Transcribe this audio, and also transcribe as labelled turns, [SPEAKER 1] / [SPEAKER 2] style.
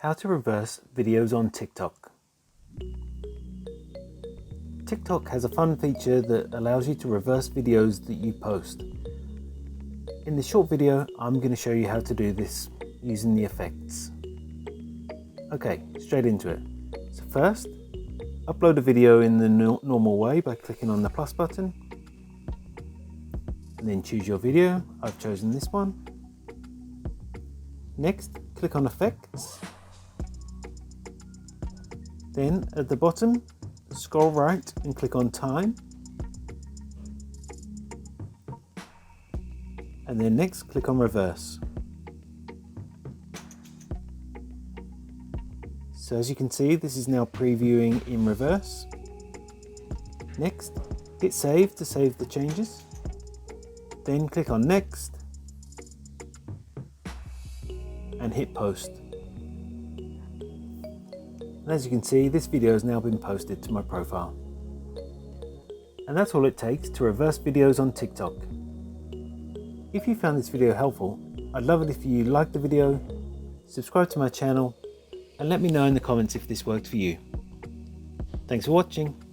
[SPEAKER 1] How to reverse videos on TikTok. TikTok has a fun feature that allows you to reverse videos that you post. In this short video, I'm going to show you how to do this using the effects. Okay, straight into it. So first, upload a video in the normal way by clicking on the plus button. And then choose your video. I've chosen this one. Next, click on Effects. Then at the bottom, scroll right and click on Time. And then next, click on Reverse. So as you can see, this is now previewing in reverse. Next, hit Save to save the changes. Then click on Next and hit Post. And as you can see, this video has now been posted to my profile. And that's all it takes to reverse videos on TikTok. If you found this video helpful, I'd love it if you liked the video, subscribe to my channel, and let me know in the comments if this worked for you. Thanks for watching.